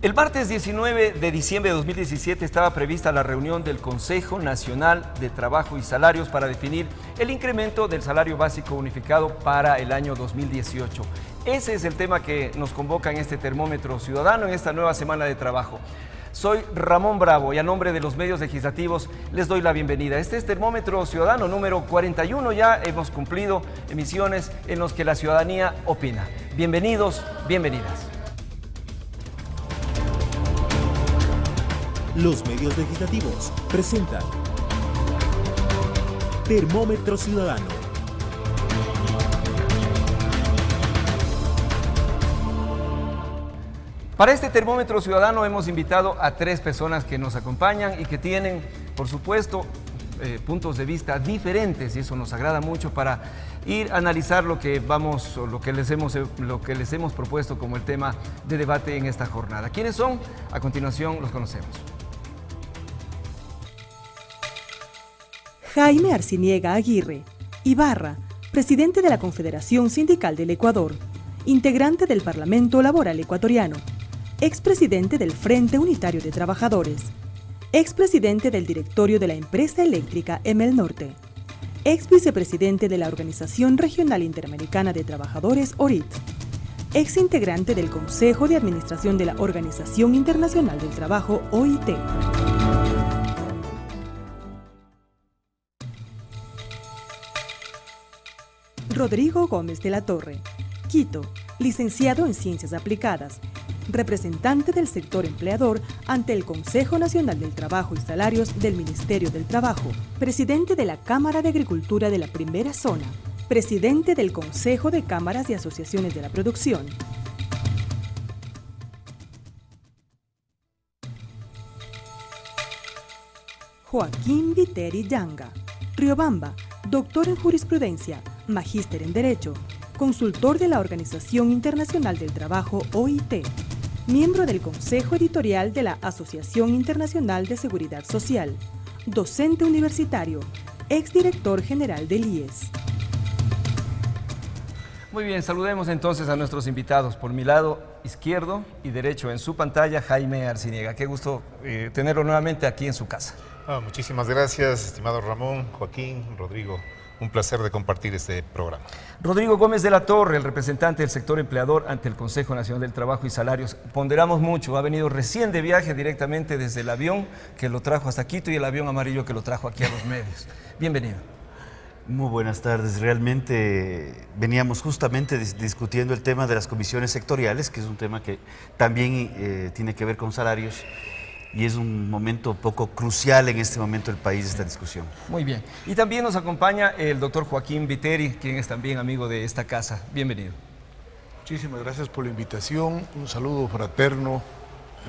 El martes 19 de diciembre de 2017 estaba prevista la reunión del Consejo Nacional de Trabajo y Salarios para definir el incremento del salario básico unificado para el año 2018. Ese es el tema que nos convoca en este termómetro ciudadano en esta nueva semana de trabajo. Soy Ramón Bravo y a nombre de los medios legislativos les doy la bienvenida. Este es Termómetro Ciudadano número 41, ya hemos cumplido emisiones en los que la ciudadanía opina. Bienvenidos, bienvenidas. Los medios legislativos presentan Termómetro Ciudadano. Para este Termómetro Ciudadano hemos invitado a 3 personas que nos acompañan y que tienen, por supuesto, puntos de vista diferentes, y eso nos agrada mucho para ir a analizar lo que les hemos propuesto como el tema de debate en esta jornada. ¿Quiénes son? A continuación los conocemos. Jaime Arciniega Aguirre, Ibarra, presidente de la Confederación Sindical del Ecuador, integrante del Parlamento Laboral Ecuatoriano, expresidente del Frente Unitario de Trabajadores, expresidente del directorio de la empresa eléctrica Emel Norte, ex vicepresidente de la Organización Regional Interamericana de Trabajadores ORIT, ex integrante del Consejo de Administración de la Organización Internacional del Trabajo OIT. Rodrigo Gómez de la Torre, Quito, licenciado en Ciencias Aplicadas, representante del sector empleador ante el Consejo Nacional del Trabajo y Salarios del Ministerio del Trabajo, presidente de la Cámara de Agricultura de la Primera Zona, presidente del Consejo de Cámaras y Asociaciones de la Producción. Joaquín Viteri Yanga, Riobamba, doctor en Jurisprudencia, magíster en Derecho, consultor de la Organización Internacional del Trabajo OIT, miembro del Consejo Editorial de la Asociación Internacional de Seguridad Social, docente universitario, exdirector general del IES. Muy bien, saludemos entonces a nuestros invitados. Por mi lado izquierdo y derecho en su pantalla, Jaime Arciniega. Qué gusto tenerlo nuevamente aquí en su casa. Muchísimas gracias, estimado Ramón, Joaquín, Rodrigo. Un placer de compartir este programa. Rodrigo Gómez de la Torre, el representante del sector empleador ante el Consejo Nacional del Trabajo y Salarios. Ponderamos mucho, ha venido recién de viaje directamente desde el avión que lo trajo hasta Quito y el avión amarillo que lo trajo aquí a los medios. Bienvenido. Muy buenas tardes. Realmente veníamos justamente discutiendo el tema de las comisiones sectoriales, que es un tema que también tiene que ver con salarios. Y es un momento poco crucial en este momento del país, esta discusión. Muy bien. Y también nos acompaña el doctor Joaquín Viteri, quien es también amigo de esta casa. Bienvenido. Muchísimas gracias por la invitación. Un saludo fraterno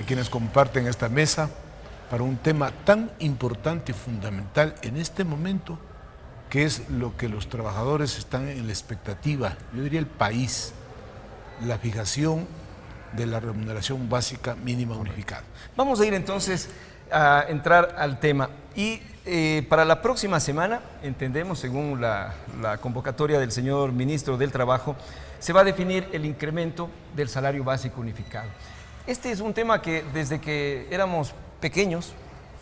a quienes comparten esta mesa para un tema tan importante y fundamental en este momento, que es lo que los trabajadores están en la expectativa, yo diría el país, la fijación de la remuneración básica mínima unificada. Vamos a ir entonces a entrar al tema y para la próxima semana, entendemos según la convocatoria del señor ministro del Trabajo, se va a definir el incremento del salario básico unificado. Este es un tema que desde que éramos pequeños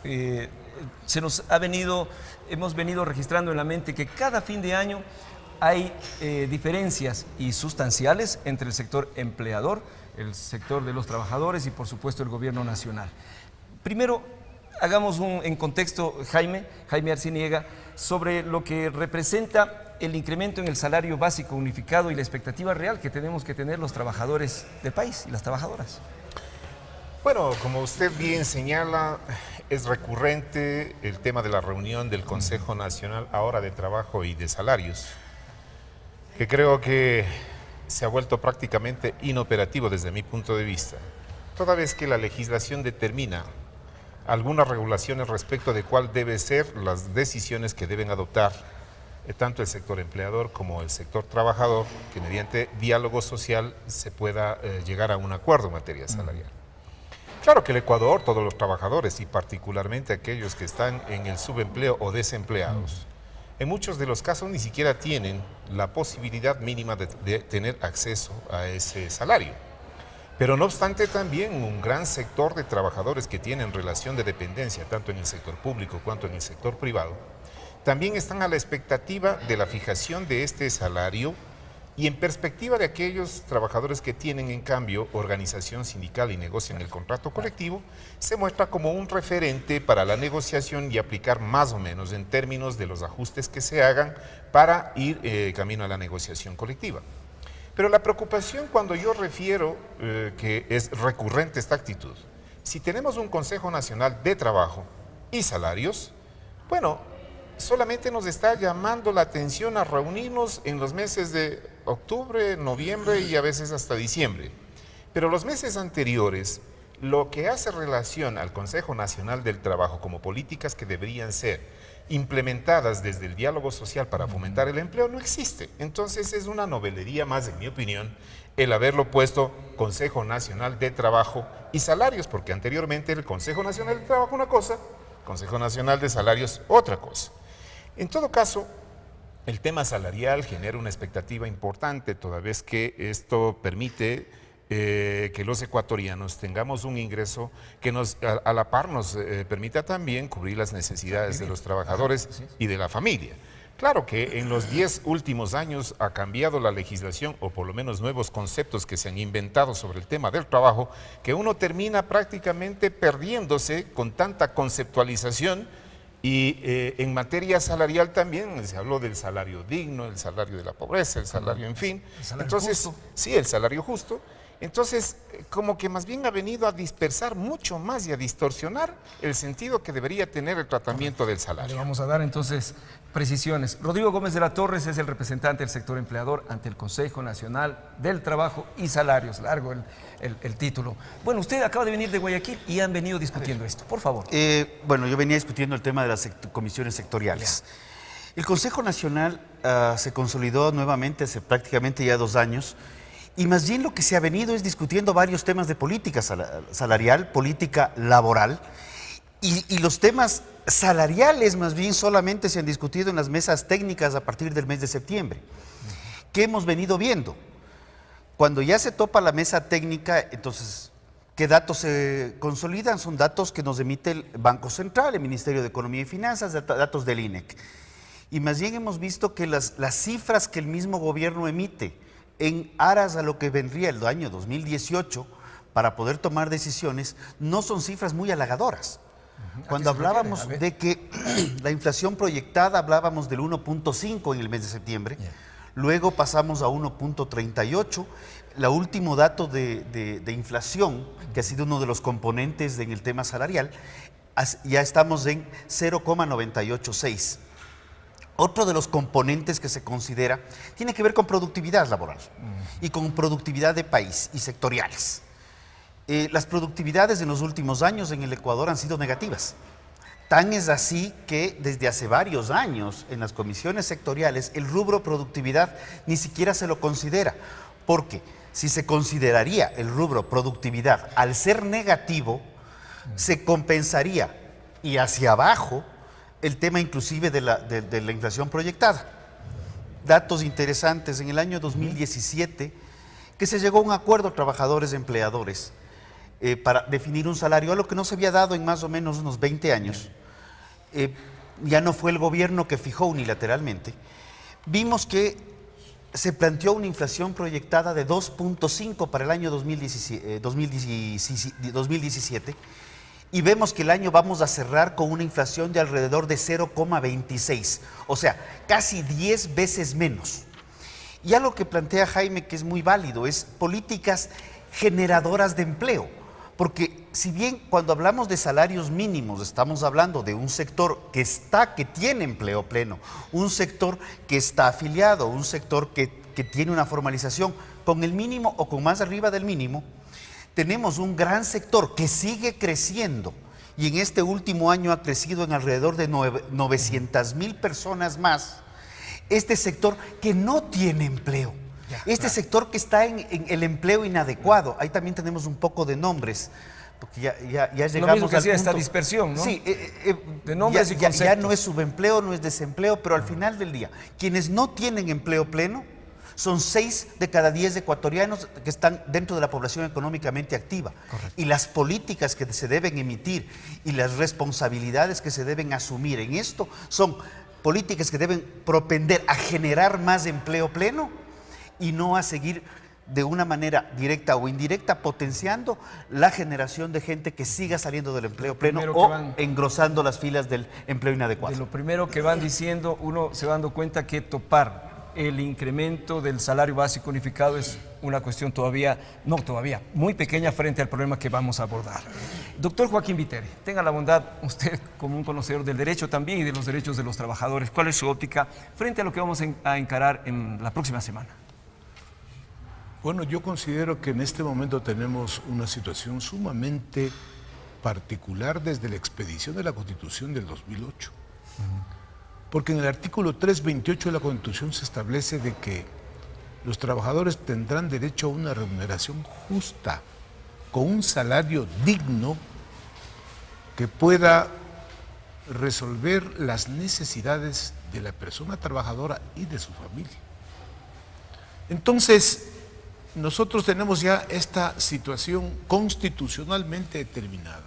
hemos venido registrando en la mente que cada fin de año hay diferencias y sustanciales entre el sector empleador, el sector de los trabajadores y por supuesto el gobierno nacional. Primero, hagamos en contexto, Jaime Arciniega, sobre lo que representa el incremento en el salario básico unificado y la expectativa real que tenemos que tener los trabajadores del país y las trabajadoras. Bueno, como usted bien señala, es recurrente el tema de la reunión del Consejo Nacional ahora de Trabajo y de Salarios, que creo que se ha vuelto prácticamente inoperativo desde mi punto de vista, toda vez que la legislación determina algunas regulaciones respecto de cuál deben ser las decisiones que deben adoptar tanto el sector empleador como el sector trabajador, que mediante diálogo social se pueda llegar a un acuerdo en materia salarial. Claro que el Ecuador, todos los trabajadores y particularmente aquellos que están en el subempleo o desempleados, en muchos de los casos ni siquiera tienen la posibilidad mínima de tener acceso a ese salario. Pero no obstante también un gran sector de trabajadores que tienen relación de dependencia, tanto en el sector público cuanto en el sector privado, también están a la expectativa de la fijación de este salario y en perspectiva de aquellos trabajadores que tienen en cambio organización sindical y negocian el contrato colectivo, se muestra como un referente para la negociación y aplicar más o menos en términos de los ajustes que se hagan para ir camino a la negociación colectiva. Pero la preocupación cuando yo refiero que es recurrente esta actitud, si tenemos un Consejo Nacional de Trabajo y Salarios, bueno, solamente nos está llamando la atención a reunirnos en los meses de octubre, noviembre y a veces hasta diciembre. Pero los meses anteriores, lo que hace relación al Consejo Nacional del Trabajo como políticas que deberían ser implementadas desde el diálogo social para fomentar el empleo no existe. Entonces es una novelería más, en mi opinión, el haberlo puesto Consejo Nacional de Trabajo y Salarios, porque anteriormente el Consejo Nacional de Trabajo una cosa, Consejo Nacional de Salarios otra cosa. En todo caso, el tema salarial genera una expectativa importante, toda vez que esto permite que los ecuatorianos tengamos un ingreso que a la par nos permita también cubrir las necesidades de los trabajadores y de la familia. Claro que en los 10 últimos años ha cambiado la legislación, o por lo menos nuevos conceptos que se han inventado sobre el tema del trabajo, que uno termina prácticamente perdiéndose con tanta conceptualización. Y en materia salarial también se habló del salario digno, el salario de la pobreza, el salario, en fin. Entonces, sí, el salario justo. Entonces, como que más bien ha venido a dispersar mucho más y a distorsionar el sentido que debería tener el tratamiento del salario. Le vamos a dar entonces precisiones. Rodrigo Gómez de la Torres es el representante del sector empleador ante el Consejo Nacional del Trabajo y Salarios. Largo el título. Bueno, usted acaba de venir de Guayaquil y han venido discutiendo esto. Por favor. Bueno, yo venía discutiendo el tema de las comisiones sectoriales. El Consejo Nacional se consolidó nuevamente hace prácticamente ya 2 años. Y más bien lo que se ha venido es discutiendo varios temas de política salarial, política laboral, y los temas salariales más bien solamente se han discutido en las mesas técnicas a partir del mes de septiembre. ¿Qué hemos venido viendo? Cuando ya se topa la mesa técnica, entonces, ¿qué datos se consolidan? Son datos que nos emite el Banco Central, el Ministerio de Economía y Finanzas, datos del INEC. Y más bien hemos visto que las cifras que el mismo gobierno emite en aras a lo que vendría el año 2018 para poder tomar decisiones, no son cifras muy halagadoras. Cuando hablábamos de que la inflación proyectada, hablábamos del 1.5 en el mes de septiembre, luego pasamos a 1.38, el último dato de inflación, que ha sido uno de los componentes en el tema salarial, ya estamos en 0,986. Otro de los componentes que se considera tiene que ver con productividad laboral y con productividad de país y sectoriales. Las productividades en los últimos años en el Ecuador han sido negativas. Tan es así que desde hace varios años en las comisiones sectoriales el rubro productividad ni siquiera se lo considera, porque si se consideraría el rubro productividad al ser negativo, se compensaría y hacia abajo el tema inclusive de la inflación proyectada. Datos interesantes, en el año 2017, que se llegó a un acuerdo trabajadores-empleadores para definir un salario, algo que no se había dado en más o menos unos 20 años. Ya no fue el gobierno que fijó unilateralmente. Vimos que se planteó una inflación proyectada de 2.5 para el año 2017, y vemos que el año vamos a cerrar con una inflación de alrededor de 0,26, o sea, casi 10 veces menos. Y algo que plantea Jaime que es muy válido, es políticas generadoras de empleo, porque si bien cuando hablamos de salarios mínimos estamos hablando de un sector que tiene empleo pleno, un sector que está afiliado, un sector que tiene una formalización con el mínimo o con más arriba del mínimo, tenemos un gran sector que sigue creciendo y en este último año ha crecido en alrededor de 900,000 personas más. Este sector que no tiene empleo, sector que está en el empleo inadecuado. Ahí también tenemos un poco de nombres, porque ya llegamos lo mismo que al hacía punto. esta dispersión, ¿no? Sí, de nombres y conceptos. ya no es subempleo, no es desempleo, pero al final del día, quienes no tienen empleo pleno Son 6 de cada 10 ecuatorianos que están dentro de la población económicamente activa. Correcto. Y las políticas que se deben emitir y las responsabilidades que se deben asumir en esto son políticas que deben propender a generar más empleo pleno y no a seguir de una manera directa o indirecta potenciando la generación de gente que siga saliendo del empleo pleno o engrosando las filas del empleo inadecuado. De lo primero que van diciendo, uno se va dando cuenta que topar el incremento del salario básico unificado es una cuestión muy pequeña frente al problema que vamos a abordar. Doctor Joaquín Viteri, tenga la bondad, usted como un conocedor del derecho también y de los derechos de los trabajadores, ¿cuál es su óptica frente a lo que vamos a encarar en la próxima semana? Bueno, yo considero que en este momento tenemos una situación sumamente particular desde la expedición de la Constitución del 2008. Porque en el artículo 328 de la Constitución se establece de que los trabajadores tendrán derecho a una remuneración justa, con un salario digno que pueda resolver las necesidades de la persona trabajadora y de su familia. Entonces, nosotros tenemos ya esta situación constitucionalmente determinada,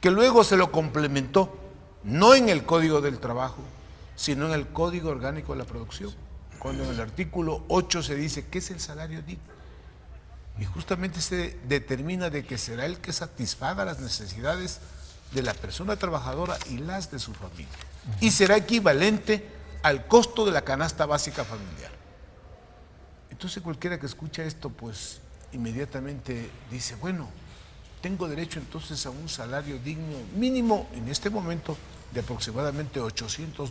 que luego se lo complementó, no en el Código del Trabajo, sino en el Código Orgánico de la Producción, cuando en el artículo 8 se dice qué es el salario digno. Y justamente se determina de que será el que satisfaga las necesidades de la persona trabajadora y las de su familia. Y será equivalente al costo de la canasta básica familiar. Entonces cualquiera que escucha esto, pues inmediatamente dice, bueno, tengo derecho entonces a un salario digno mínimo en este momento de aproximadamente $800,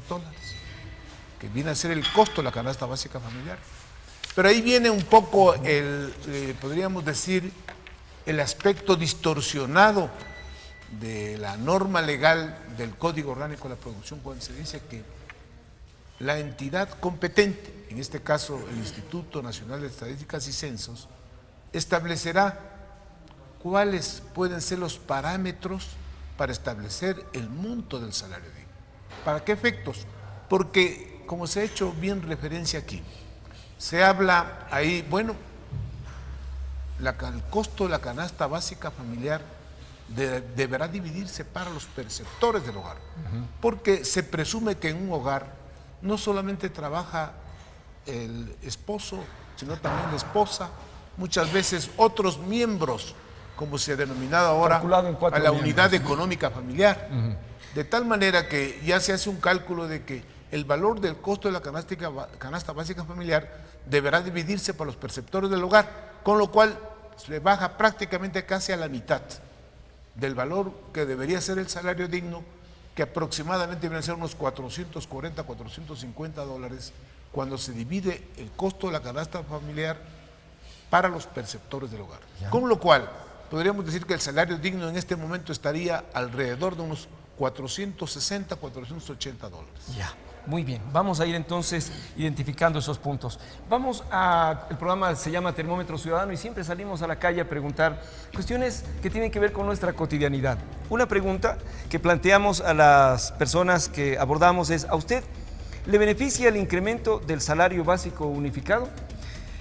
que viene a ser el costo de la canasta básica familiar. Pero ahí viene un poco podríamos decir, el aspecto distorsionado de la norma legal del Código Orgánico de la Producción, cuando se dice que la entidad competente, en este caso el Instituto Nacional de Estadísticas y Censos, establecerá cuáles pueden ser los parámetros para establecer el monto del salario digno. ¿Para qué efectos? Porque, como se ha hecho bien referencia aquí, se habla ahí, bueno, el costo de la canasta básica familiar deberá dividirse para los perceptores del hogar, porque se presume que en un hogar no solamente trabaja el esposo, sino también la esposa, muchas veces otros miembros, como se ha denominado ahora a la unidad económica familiar, de tal manera que ya se hace un cálculo de que el valor del costo de la canasta básica familiar deberá dividirse por los perceptores del hogar, con lo cual se baja prácticamente casi a la mitad del valor que debería ser el salario digno, que aproximadamente deben ser unos $440, $450, cuando se divide el costo de la canasta familiar para los perceptores del hogar. Con lo cual, podríamos decir que el salario digno en este momento estaría alrededor de unos $460, $480. Ya, muy bien. Vamos a ir entonces identificando esos puntos. El programa se llama Termómetro Ciudadano y siempre salimos a la calle a preguntar cuestiones que tienen que ver con nuestra cotidianidad. Una pregunta que planteamos a las personas que abordamos es, ¿a usted le beneficia el incremento del salario básico unificado?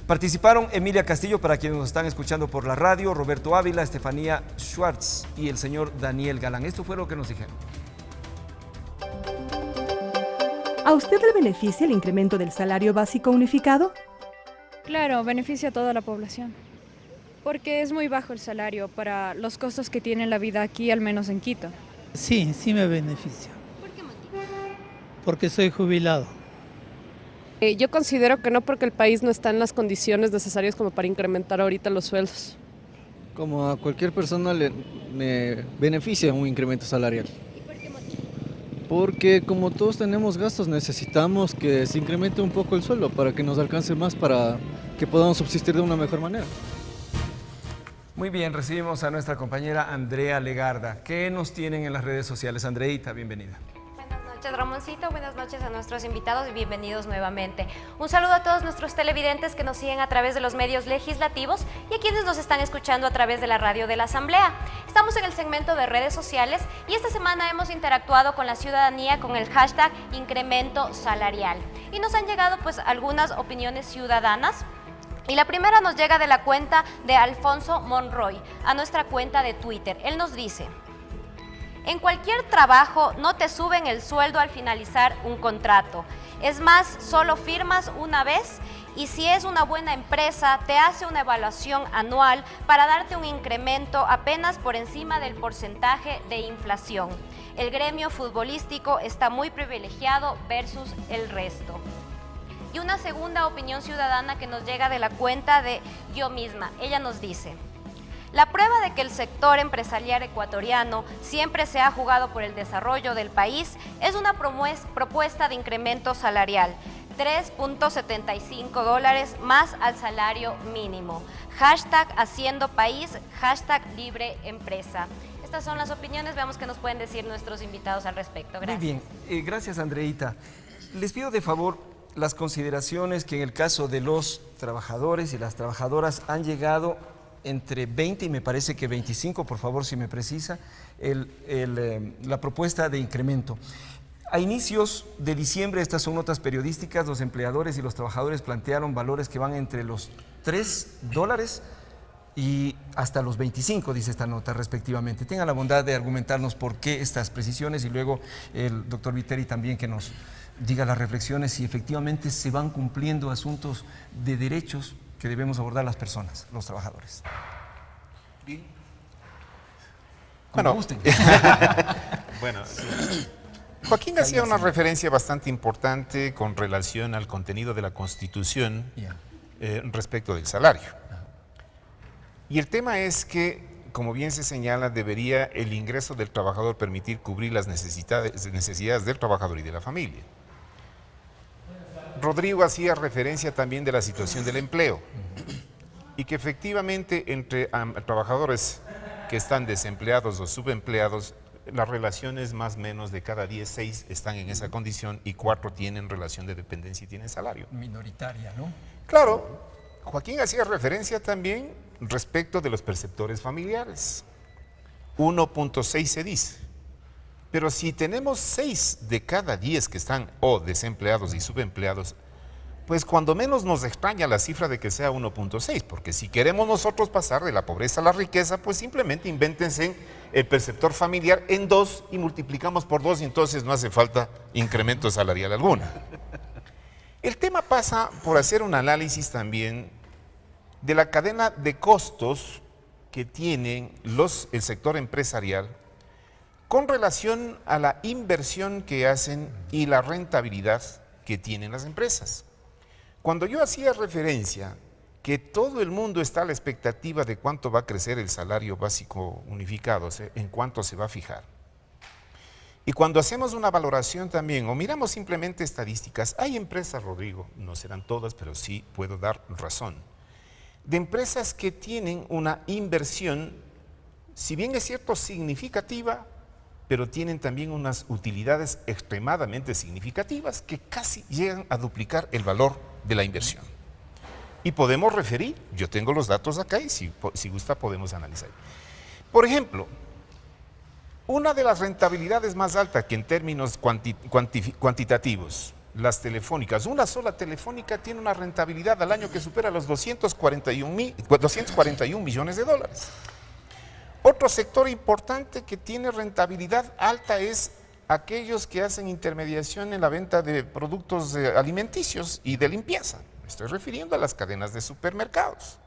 Participaron Emilia Castillo, para quienes nos están escuchando por la radio, Roberto Ávila, Estefanía Schwartz y el señor Daniel Galán. Esto fue lo que nos dijeron. ¿A usted le beneficia el incremento del salario básico unificado? Claro, beneficia a toda la población, porque es muy bajo el salario para los costos que tiene la vida aquí, al menos en Quito. Sí, sí me beneficia. ¿Por qué motivo? Porque soy jubilado. Yo considero que no, porque el país no está en las condiciones necesarias como para incrementar ahorita los sueldos. Como a cualquier persona me beneficia un incremento salarial. ¿Y por qué motivo? Porque como todos tenemos gastos, necesitamos que se incremente un poco el sueldo para que nos alcance más, para que podamos subsistir de una mejor manera. Muy bien, recibimos a nuestra compañera Andrea Legarda. ¿Qué nos tienen en las redes sociales? Andreita, bienvenida. Buenas noches, Ramoncito. Buenas noches a nuestros invitados y bienvenidos nuevamente. Un saludo a todos nuestros televidentes que nos siguen a través de los medios legislativos y a quienes nos están escuchando a través de la radio de la Asamblea. Estamos en el segmento de redes sociales y esta semana hemos interactuado con la ciudadanía con el hashtag incremento salarial. y nos han llegado pues algunas opiniones ciudadanas. Y la primera nos llega de la cuenta de Alfonso Monroy, a nuestra cuenta de Twitter. Él nos dice: en cualquier trabajo no te suben el sueldo al finalizar un contrato. Es más, solo firmas una vez y si es una buena empresa te hace una evaluación anual para darte un incremento apenas por encima del porcentaje de inflación. El gremio futbolístico está muy privilegiado versus el resto. Y una segunda opinión ciudadana que nos llega de la cuenta de Yo Misma. Ella nos dice: la prueba de que el sector empresarial ecuatoriano siempre se ha jugado por el desarrollo del país es una propuesta de incremento salarial, $3.75 más al salario mínimo. Hashtag haciendo país, hashtag libre empresa. Estas son las opiniones, veamos qué nos pueden decir nuestros invitados al respecto. Gracias. Muy bien, gracias Andreita. Les pido de favor las consideraciones que en el caso de los trabajadores y las trabajadoras han llegado entre 20 y me parece que 25, por favor, si me precisa, la propuesta de incremento. A inicios de diciembre, estas son notas periodísticas, los empleadores y los trabajadores plantearon valores que van entre los $3 y hasta los 25, dice esta nota, respectivamente. Tengan la bondad de argumentarnos por qué estas precisiones y luego el doctor Viteri también que nos diga las reflexiones si efectivamente se van cumpliendo asuntos de derechos que debemos abordar las personas, los trabajadores. Bien. Bueno, gusten. Bueno, Joaquín hacía una referencia bastante importante con relación al contenido de la Constitución respecto del salario. Y el tema es que, como bien se señala, debería el ingreso del trabajador permitir cubrir las necesidades del trabajador y de la familia. Rodrigo hacía referencia también de la situación del empleo y que efectivamente entre trabajadores que están desempleados o subempleados, las relaciones más o menos de cada 10, 6 están en esa condición y 4 tienen relación de dependencia y tienen salario. Minoritaria, ¿no? Claro, Joaquín hacía referencia también respecto de los perceptores familiares. 1.6 se dice. Pero si tenemos 6 de cada 10 que están o desempleados y subempleados, pues cuando menos nos extraña la cifra de que sea 1.6, porque si queremos nosotros pasar de la pobreza a la riqueza, pues simplemente invéntense el perceptor familiar en 2 y multiplicamos por 2 y entonces no hace falta incremento salarial alguno. El tema pasa por hacer un análisis también de la cadena de costos que tienen el sector empresarial con relación a la inversión que hacen y la rentabilidad que tienen las empresas. Cuando yo hacía referencia que todo el mundo está a la expectativa de cuánto va a crecer el salario básico unificado, o sea, en cuánto se va a fijar, y cuando hacemos una valoración también, o miramos simplemente estadísticas, hay empresas, Rodrigo, no serán todas, pero sí puedo dar razón, de empresas que tienen una inversión, si bien es cierto, significativa, pero tienen también unas utilidades extremadamente significativas que casi llegan a duplicar el valor de la inversión. Y podemos referir, yo tengo los datos acá y si gusta podemos analizar. Por ejemplo, una de las rentabilidades más altas que en términos cuantitativos, las telefónicas, una sola telefónica tiene una rentabilidad al año que supera los 241 millones de dólares. Otro sector importante que tiene rentabilidad alta es aquellos que hacen intermediación en la venta de productos alimenticios y de limpieza. Me estoy refiriendo a las cadenas de supermercados.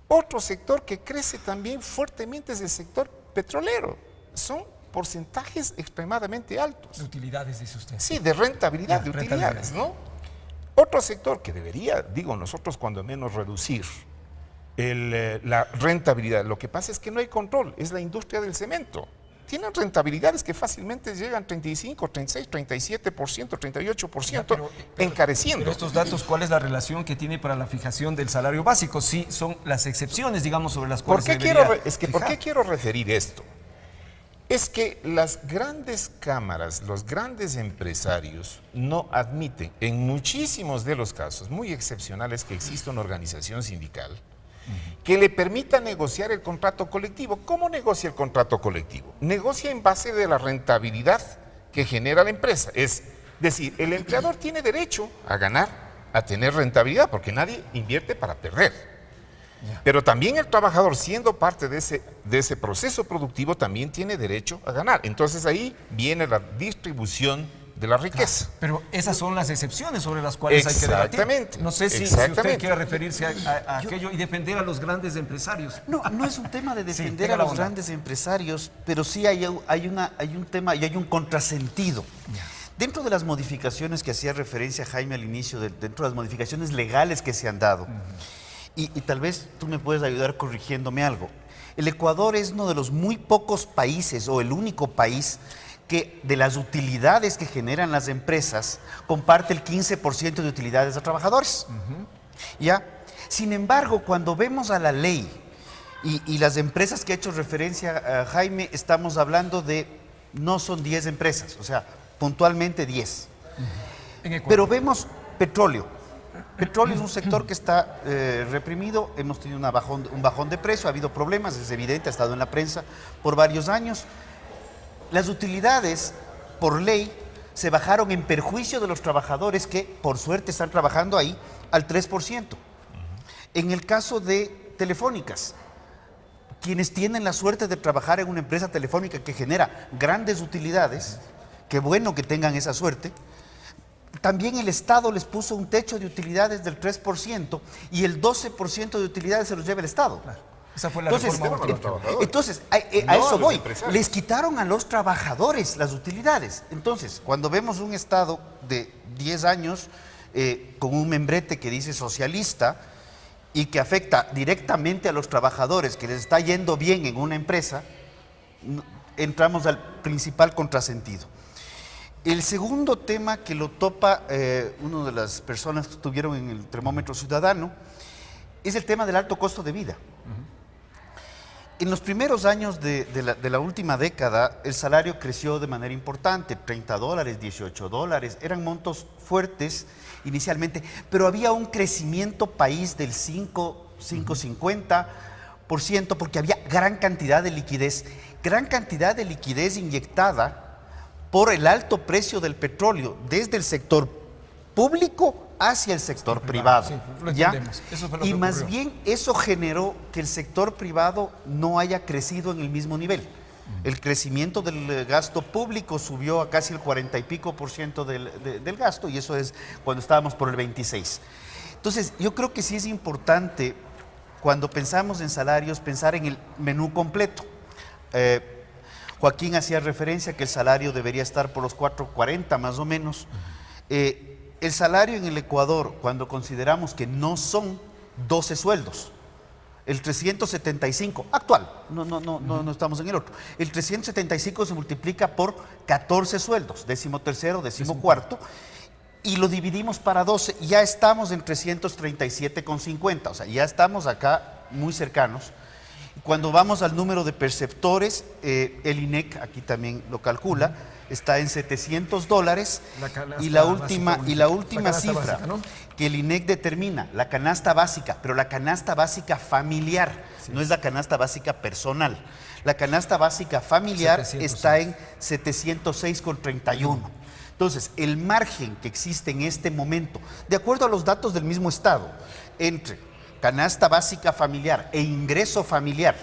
Otro sector que crece también fuertemente es el sector petrolero. Son porcentajes extremadamente altos. De utilidades, dice usted. Sí, de rentabilidad, de utilidades, ¿no? Otro sector que debería, digo nosotros, cuando menos reducir la rentabilidad. Lo que pasa es que no hay control, es la industria del cemento. Tienen rentabilidades que fácilmente llegan 35, 36, 37%, 38%, encareciendo. Pero estos datos, ¿cuál es la relación que tiene para la fijación del salario básico? Sí, son las excepciones, digamos, sobre las cuales ¿Por qué quiero referir esto? Es que las grandes cámaras, los grandes empresarios no admiten, en muchísimos de los casos, muy excepcionales, que exista una organización sindical que le permita negociar el contrato colectivo. ¿Cómo negocia el contrato colectivo? Negocia en base de la rentabilidad que genera la empresa. Es decir, el empleador tiene derecho a ganar, a tener rentabilidad, porque nadie invierte para perder. Pero también el trabajador, siendo parte de ese proceso productivo, también tiene derecho a ganar. Entonces ahí viene la distribución de la riqueza. Claro, pero esas son las excepciones sobre las cuales hay que debatir. Exactamente. No sé si usted quiere referirse a aquello y defender a los grandes empresarios. No, no es un tema de defender Sí, a los grandes empresarios, pero sí hay un tema y hay un contrasentido. Dentro de las modificaciones que hacía referencia Jaime al inicio, dentro de las modificaciones legales que se han dado, y tal vez tú me puedes ayudar corrigiéndome algo. El Ecuador es uno de los muy pocos países, o el único país, que de las utilidades que generan las empresas, comparte el 15% de utilidades a trabajadores. ¿Ya? Sin embargo, cuando vemos a la ley y las empresas que ha hecho referencia a Jaime, estamos hablando de, no son 10 empresas, o sea, puntualmente 10. Pero vemos petróleo. Petróleo es un sector que está reprimido, hemos tenido un bajón de precio, ha habido problemas, es evidente, ha estado en la prensa por varios años. Las utilidades, por ley, se bajaron en perjuicio de los trabajadores que, por suerte, están trabajando ahí al 3%. En el caso de Telefónicas, quienes tienen la suerte de trabajar en una empresa telefónica que genera grandes utilidades, qué bueno que tengan esa suerte, también el Estado les puso un techo de utilidades del 3% y el 12% de utilidades se los lleva el Estado. Claro. Esa fue la reforma. Entonces, a eso voy. Les quitaron a los trabajadores las utilidades. Entonces, cuando vemos un Estado de 10 años con un membrete que dice socialista y que afecta directamente a los trabajadores, que les está yendo bien en una empresa, entramos al principal contrasentido. El segundo tema que lo topa una de las personas que estuvieron en el termómetro ciudadano es el tema del alto costo de vida. En los primeros años de la última década, el salario creció de manera importante, $30, $18, eran montos fuertes inicialmente, pero había un crecimiento país del 5,50%, porque había gran cantidad de liquidez inyectada por el alto precio del petróleo, desde el sector público hacia el sector privado. Sí, lo entendemos. Eso fue lo y que más ocurrió. bien eso generó que el sector privado no haya crecido en el mismo nivel. El crecimiento del gasto público subió a casi el 40 y pico % del gasto, y eso es cuando estábamos por el 26. Entonces, yo creo que sí es importante, cuando pensamos en salarios, pensar en el menú completo. Joaquín hacía referencia que el salario debería estar por los 4.40 más o menos. El salario en el Ecuador, cuando consideramos que no son 12 sueldos, el 375 actual, no estamos en el otro, el 375 se multiplica por 14 sueldos, 13º, 14º, y lo dividimos para 12, y ya estamos en 337,50, o sea, ya estamos acá muy cercanos. Cuando vamos al número de perceptores, el INEC, aquí también lo calcula, está en $700, y la última cifra básica, ¿no?, que el INEC determina, la canasta básica, pero la canasta básica familiar, no es la canasta básica personal. La canasta básica familiar está en 706,31. Entonces, el margen que existe en este momento, de acuerdo a los datos del mismo Estado, entre canasta básica familiar e ingreso familiar,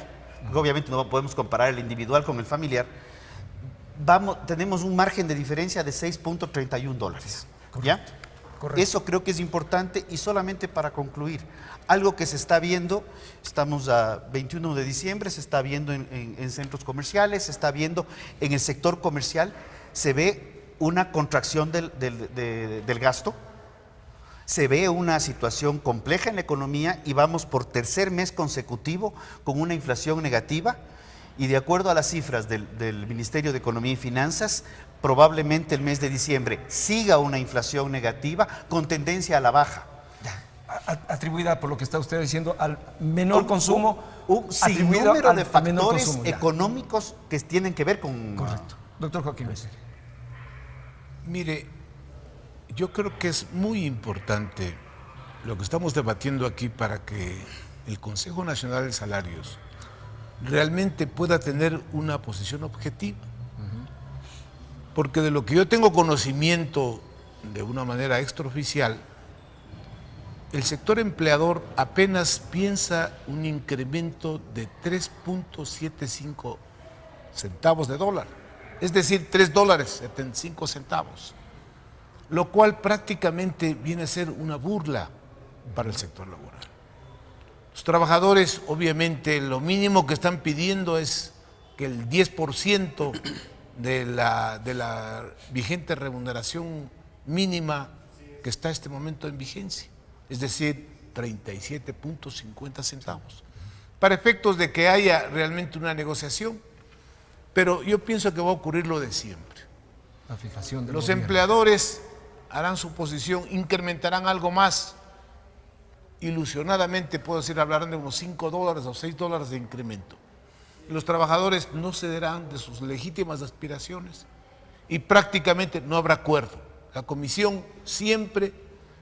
obviamente no podemos comparar el individual con el familiar, tenemos un margen de diferencia de $6.31. ¿Ya? Correcto. Eso creo que es importante. Y solamente para concluir, algo que se está viendo, estamos a 21 de diciembre, se está viendo en centros comerciales, se está viendo en el sector comercial, se ve una contracción del gasto, se ve una situación compleja en la economía y vamos por tercer mes consecutivo con una inflación negativa, y de acuerdo a las cifras del Ministerio de Economía y Finanzas, probablemente el mes de diciembre siga una inflación negativa con tendencia a la baja. Atribuida, por lo que está usted diciendo, al menor consumo. Un sinnúmero de factores económicos que tienen que ver con... Correcto. Doctor Joaquín. Mire, yo creo que es muy importante lo que estamos debatiendo aquí para que el Consejo Nacional de Salarios realmente pueda tener una posición objetiva. Porque de lo que yo tengo conocimiento de una manera extraoficial, el sector empleador apenas piensa un incremento de 3.75 centavos de dólar, es decir, $3.75, lo cual prácticamente viene a ser una burla para el sector laboral. Los trabajadores, obviamente, lo mínimo que están pidiendo es que el 10% de la vigente remuneración mínima que está en este momento en vigencia, es decir, 37.50 centavos, para efectos de que haya realmente una negociación. Pero yo pienso que va a ocurrir lo de siempre. La fijación del Los gobierno. empleadores harán su posición, incrementarán algo más. Ilusionadamente, puedo decir, hablarán de unos $5 o $6 de incremento. Los trabajadores no cederán de sus legítimas aspiraciones y prácticamente no habrá acuerdo. La comisión siempre,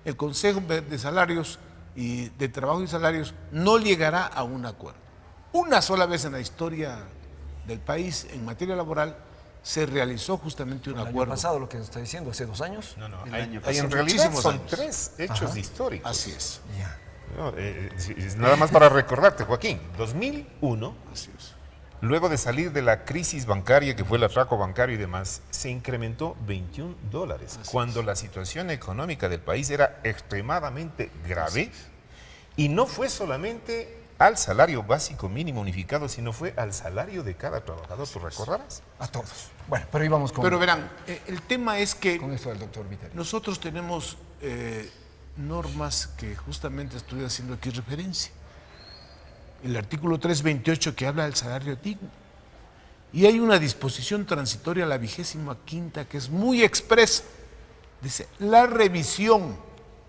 el Consejo de Salarios y de Trabajo y Salarios no llegará a un acuerdo. Una sola vez en la historia del país en materia laboral se realizó justamente un acuerdo. El año pasado, lo que está diciendo, hace 2 años. No, El hay, año hay en pasado. realidad Muchísimos son años. 3 hechos históricos. Así es. Ya. No, nada más para recordarte, Joaquín, 2001, Así es. luego de salir de la crisis bancaria, que fue el atraco bancario y demás, se incrementó $21, cuando la situación económica del país era extremadamente grave, y no fue solamente al salario básico mínimo unificado, sino fue al salario de cada trabajador, ¿tú recordarás? A todos. Bueno, pero íbamos con... Pero verán, el tema es que con esto del doctor Viteri. nosotros tenemos normas que justamente estoy haciendo aquí referencia. El artículo 328 que habla del salario digno. Y hay una disposición transitoria, la 25ª, que es muy expresa. Dice, la revisión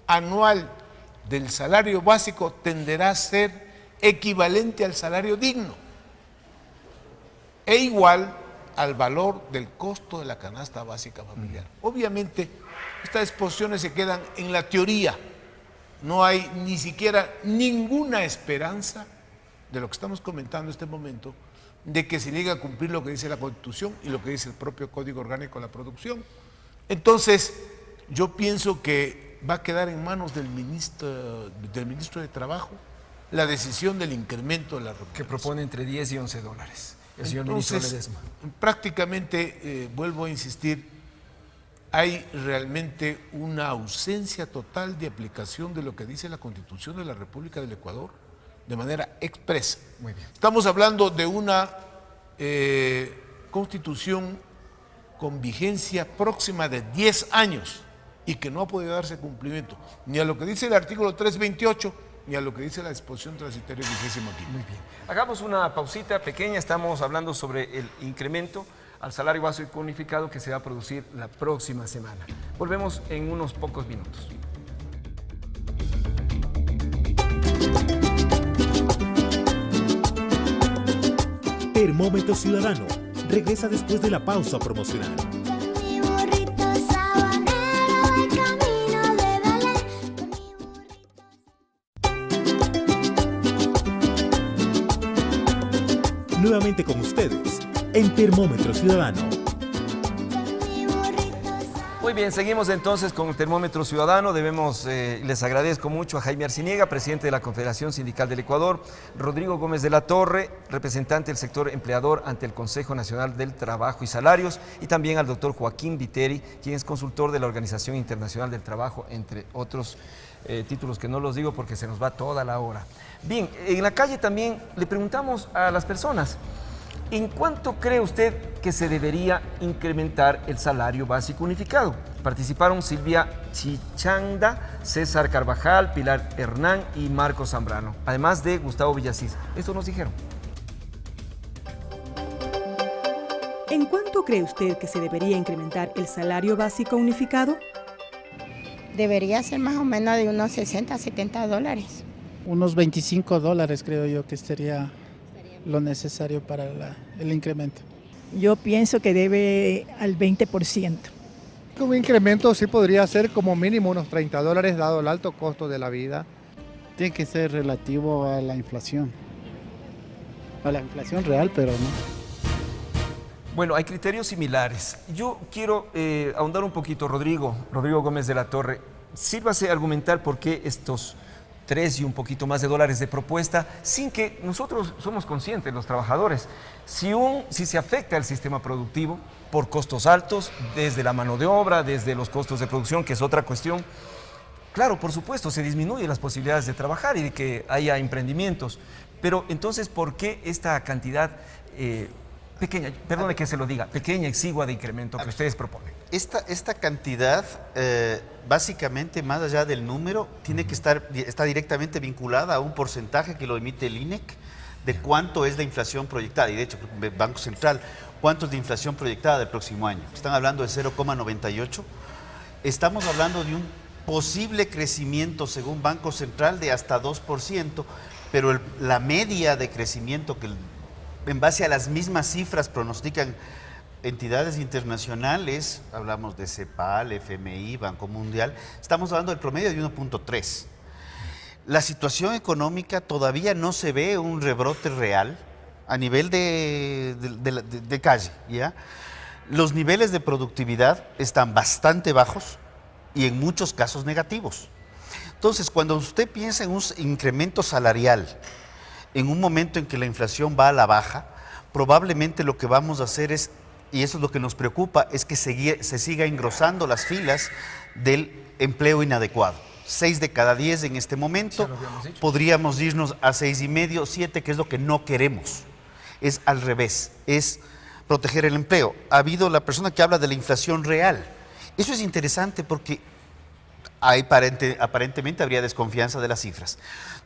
anual del salario básico tenderá a ser equivalente al salario digno e igual al valor del costo de la canasta básica familiar. Obviamente, estas disposiciones se quedan en la teoría. No hay ni siquiera ninguna esperanza de lo que estamos comentando en este momento, de que se llegue a cumplir lo que dice la Constitución y lo que dice el propio Código Orgánico de la Producción. Entonces, yo pienso que va a quedar en manos del ministro de Trabajo la decisión del incremento de la remuneración. Que propone entre 10 y 11 dólares. El señor ministro Ledesma. Prácticamente, vuelvo a insistir, hay realmente una ausencia total de aplicación de lo que dice la Constitución de la República del Ecuador de manera expresa. Muy bien. Estamos hablando de una Constitución con vigencia próxima de 10 años y que no ha podido darse cumplimiento ni a lo que dice el artículo 328 ni a lo que dice la disposición transitoria 25ª. Muy bien. Hagamos una pausita pequeña. Estamos hablando sobre el incremento al salario básico unificado que se va a producir la próxima semana. Volvemos en unos pocos minutos. Termómetro Ciudadano regresa después de la pausa promocional. Nuevamente con ustedes en Termómetro Ciudadano. Muy bien, seguimos entonces con el Termómetro Ciudadano. Les agradezco mucho a Jaime Arciniega, presidente de la Confederación Sindical del Ecuador, Rodrigo Gómez de la Torre, representante del sector empleador ante el Consejo Nacional del Trabajo y Salarios, y también al doctor Joaquín Viteri, quien es consultor de la Organización Internacional del Trabajo, entre otros títulos que no los digo porque se nos va toda la hora. Bien, en la calle también le preguntamos a las personas, ¿en cuánto cree usted que se debería incrementar el salario básico unificado? Participaron Silvia Chichanda, César Carvajal, Pilar Hernán y Marco Zambrano, además de Gustavo Villasís. Esto nos dijeron. ¿En cuánto cree usted que se debería incrementar el salario básico unificado? Debería ser más o menos de unos 60 a 70 dólares. Unos 25 dólares creo yo que sería lo necesario para el incremento. Yo pienso que debe al 20%. Un incremento sí podría ser como mínimo unos 30 dólares dado el alto costo de la vida. Tiene que ser relativo a la inflación real, pero no. Bueno, hay criterios similares. Yo quiero ahondar un poquito, Rodrigo Gómez de la Torre. Sírvase argumentar por qué estos 3 y un poquito más de dólares de propuesta, sin que nosotros somos conscientes, los trabajadores, si se afecta el sistema productivo por costos altos, desde la mano de obra, desde los costos de producción, que es otra cuestión. Claro, por supuesto, se disminuyen las posibilidades de trabajar y de que haya emprendimientos, pero entonces, ¿por qué esta cantidad pequeña, perdone que se lo diga, pequeña, exigua de incremento que ustedes proponen? Esta cantidad, básicamente, más allá del número, está directamente vinculada a un porcentaje que lo emite el INEC de cuánto es la inflación proyectada. Y de hecho, el Banco Central, cuánto es la inflación proyectada del próximo año. Están hablando de 0,98. Estamos hablando de un posible crecimiento, según Banco Central, de hasta 2%, pero la media de crecimiento que en base a las mismas cifras pronostican entidades internacionales, hablamos de CEPAL, FMI, Banco Mundial, estamos hablando del promedio de 1.3. La situación económica todavía no se ve un rebrote real a nivel de calle, ¿ya? Los niveles de productividad están bastante bajos y en muchos casos negativos. Entonces, cuando usted piensa en un incremento salarial, en un momento en que la inflación va a la baja, probablemente lo que vamos a hacer es, y eso es lo que nos preocupa, es que se siga engrosando las filas del empleo inadecuado. 6 de cada 10 en este momento, podríamos irnos a 6,5, 7, que es lo que no queremos. Es al revés, es proteger el empleo. Ha habido la persona que habla de la inflación real. Eso es interesante porque aparentemente habría desconfianza de las cifras.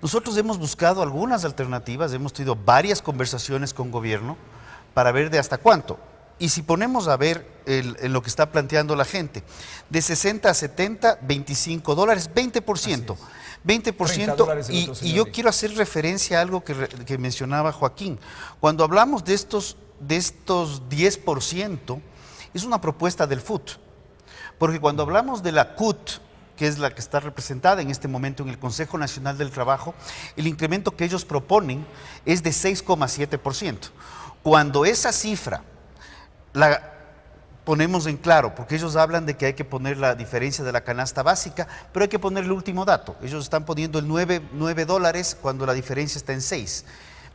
Nosotros hemos buscado algunas alternativas, hemos tenido varias conversaciones con gobierno para ver de hasta cuánto. Y si ponemos a ver en lo que está planteando la gente, de 60 a 70, $25, 20%. 20%, y yo quiero hacer referencia a algo que mencionaba Joaquín. Cuando hablamos de estos 10%, es una propuesta del FUT. Porque cuando hablamos de la CUT, que es la que está representada en este momento en el Consejo Nacional del Trabajo, el incremento que ellos proponen es de 6,7%. Cuando esa cifra la ponemos en claro, porque ellos hablan de que hay que poner la diferencia de la canasta básica, pero hay que poner el último dato. Ellos están poniendo el $9 cuando la diferencia está en 6.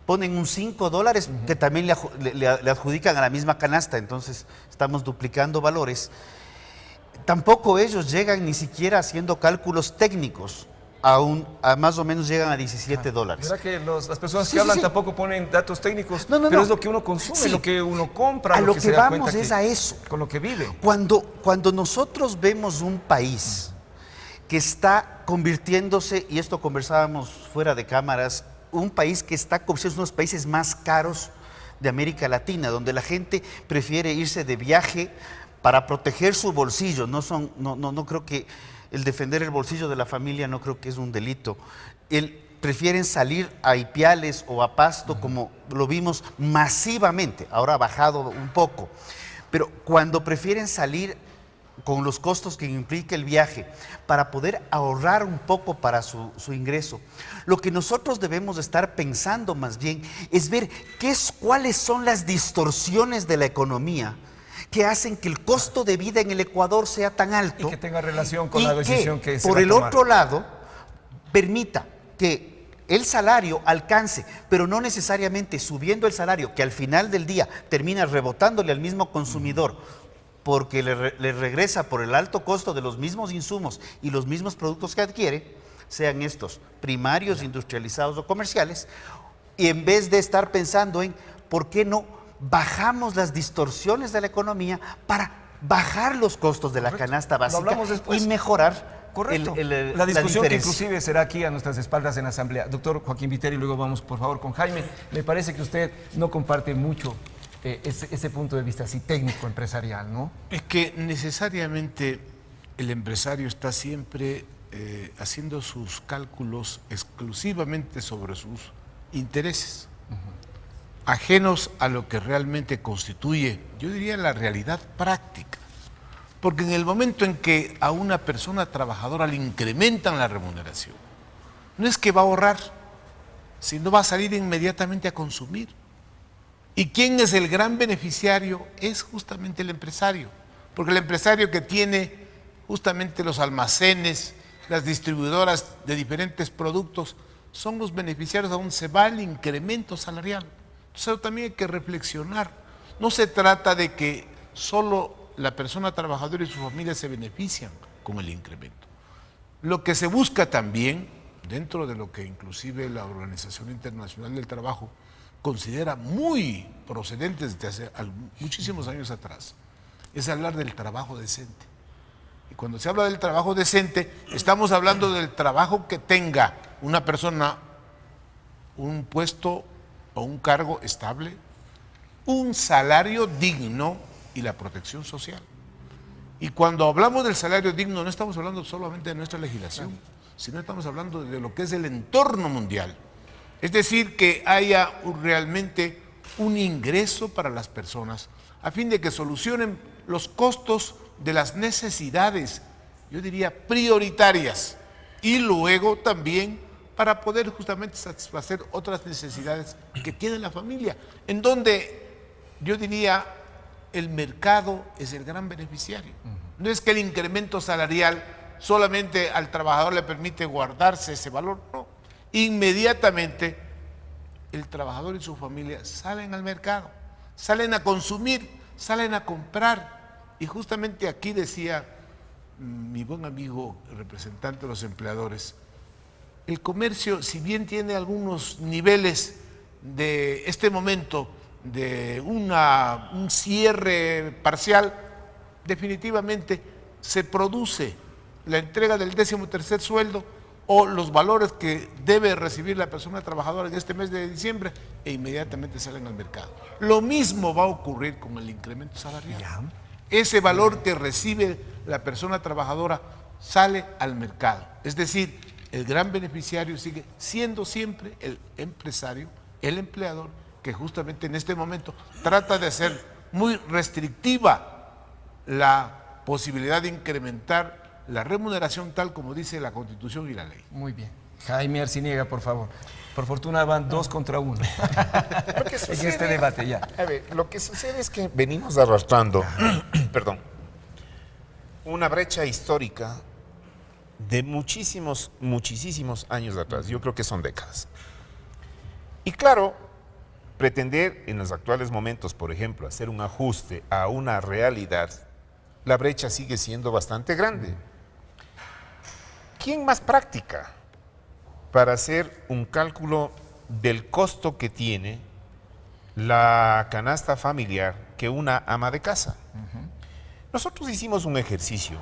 Ponen un $5 que también le adjudican a la misma canasta, entonces estamos duplicando valores. Tampoco ellos llegan ni siquiera haciendo cálculos técnicos, a más o menos llegan a $17. ¿Verdad que las personas que hablan tampoco ponen datos técnicos? Pero es lo que uno consume, lo que uno compra, a lo que se da vamos cuenta es a eso. Con lo que vive. Cuando nosotros vemos un país que está convirtiéndose, y esto conversábamos fuera de cámaras, un país que está convirtiéndose en uno de los países más caros de América Latina, donde la gente prefiere irse de viaje para proteger su bolsillo. No creo que el defender el bolsillo de la familia no creo que es un delito. Prefieren salir a Ipiales o a Pasto, como lo vimos masivamente, ahora ha bajado un poco, pero cuando prefieren salir con los costos que implica el viaje para poder ahorrar un poco para su ingreso, lo que nosotros debemos estar pensando más bien es ver cuáles son las distorsiones de la economía que hacen que el costo de vida en el Ecuador sea tan alto y que tenga relación con la decisión que se por va a el tomar. otro lado permita que el salario alcance, pero no necesariamente subiendo el salario, que al final del día termina rebotándole al mismo consumidor, porque le regresa por el alto costo de los mismos insumos y los mismos productos que adquiere, sean estos primarios, industrializados o comerciales, y en vez de estar pensando en por qué no bajamos las distorsiones de la economía para bajar los costos de la canasta básica y mejorar la discusión que inclusive será aquí a nuestras espaldas en la Asamblea. Doctor Joaquín Viteri, luego vamos por favor con Jaime. Me parece que usted no comparte mucho ese punto de vista así técnico empresarial, ¿no? Es que necesariamente el empresario está siempre haciendo sus cálculos exclusivamente sobre sus intereses, ajenos a lo que realmente constituye, yo diría, la realidad práctica. Porque en el momento en que a una persona trabajadora le incrementan la remuneración, no es que va a ahorrar, sino va a salir inmediatamente a consumir. ¿Y quién es el gran beneficiario? Es justamente el empresario, porque el empresario que tiene justamente los almacenes, las distribuidoras de diferentes productos, son los beneficiarios a donde se va el incremento salarial. Entonces eso también hay que reflexionar. No se trata de que solo la persona trabajadora y su familia se benefician con el incremento. Lo que se busca también, dentro de lo que inclusive la Organización Internacional del Trabajo considera muy procedente desde hace muchísimos años atrás, es hablar del trabajo decente. Y cuando se habla del trabajo decente, estamos hablando del trabajo que tenga una persona un puesto o un cargo estable, un salario digno y la protección social. Y cuando hablamos del salario digno, no estamos hablando solamente de nuestra legislación, sino estamos hablando de lo que es el entorno mundial. Es decir, que haya realmente un ingreso para las personas a fin de que solucionen los costos de las necesidades, yo diría prioritarias, y luego también para poder justamente satisfacer otras necesidades que tiene la familia, en donde yo diría el mercado es el gran beneficiario. No es que el incremento salarial solamente al trabajador le permite guardarse ese valor, no. Inmediatamente el trabajador y su familia salen al mercado, salen a consumir, salen a comprar. Y justamente aquí decía mi buen amigo representante de los empleadores, el comercio, si bien tiene algunos niveles de este momento de un cierre parcial, definitivamente se produce la entrega del 13º sueldo o los valores que debe recibir la persona trabajadora en este mes de diciembre e inmediatamente salen al mercado. Lo mismo va a ocurrir con el incremento salarial. Ese valor que recibe la persona trabajadora sale al mercado. Es decir, el gran beneficiario sigue siendo siempre el empresario, el empleador, que justamente en este momento trata de hacer muy restrictiva la posibilidad de incrementar la remuneración tal como dice la Constitución y la ley. Muy bien. Jaime Arciniega, por favor. Por fortuna van 2 contra 1 en este debate ya. A ver, lo que sucede es que venimos arrastrando, perdón, una brecha histórica de muchísimos años atrás. Yo creo que son décadas. Y claro, pretender en los actuales momentos, por ejemplo, hacer un ajuste a una realidad, la brecha sigue siendo bastante grande. ¿Quién más práctica para hacer un cálculo del costo que tiene la canasta familiar que una ama de casa? Nosotros hicimos un ejercicio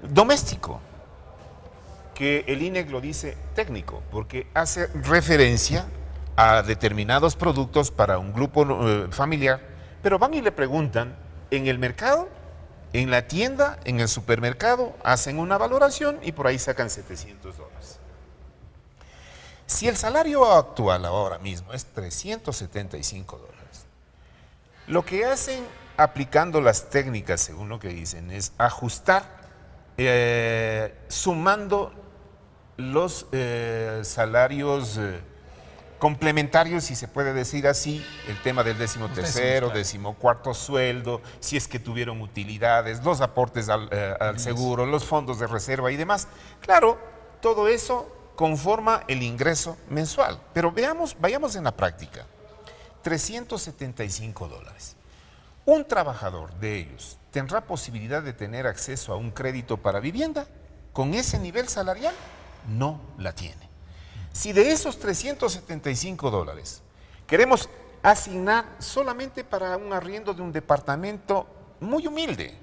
doméstico, que el INEC lo dice técnico, porque hace referencia a determinados productos para un grupo familiar, pero van y le preguntan en el mercado, en la tienda, en el supermercado, hacen una valoración y por ahí sacan $700. Si el salario actual ahora mismo es $375, lo que hacen aplicando las técnicas, según lo que dicen, es ajustar sumando los salarios complementarios, si se puede decir así, el tema del 13º, 14º sueldo, si es que tuvieron utilidades, los aportes al seguro, los fondos de reserva y demás. Claro, todo eso conforma el ingreso mensual, pero vayamos en la práctica. $375. Un trabajador de ellos tendrá posibilidad de tener acceso a un crédito para vivienda con ese nivel salarial. No la tiene. Si de esos $375 queremos asignar solamente para un arriendo de un departamento muy humilde,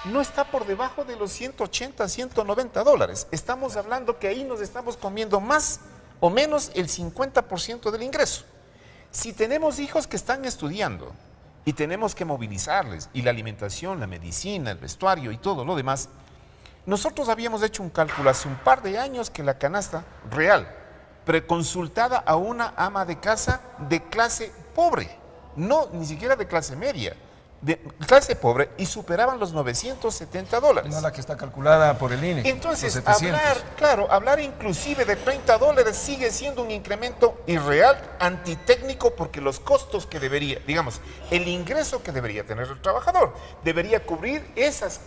no está por debajo de los $180, $190. Estamos hablando que ahí nos estamos comiendo más o menos el 50% del ingreso. Si tenemos hijos que están estudiando y tenemos que movilizarles, y la alimentación, la medicina, el vestuario y todo lo demás, nosotros habíamos hecho un cálculo hace un par de años que la canasta real, preconsultada a una ama de casa de clase pobre, no ni siquiera de clase media, de clase pobre y superaban los $970. No la que está calculada por el INE. Entonces, los 700. hablar inclusive de $30 sigue siendo un incremento irreal, antitécnico, porque los costos que debería, digamos, el ingreso que debería tener el trabajador, debería cubrir esas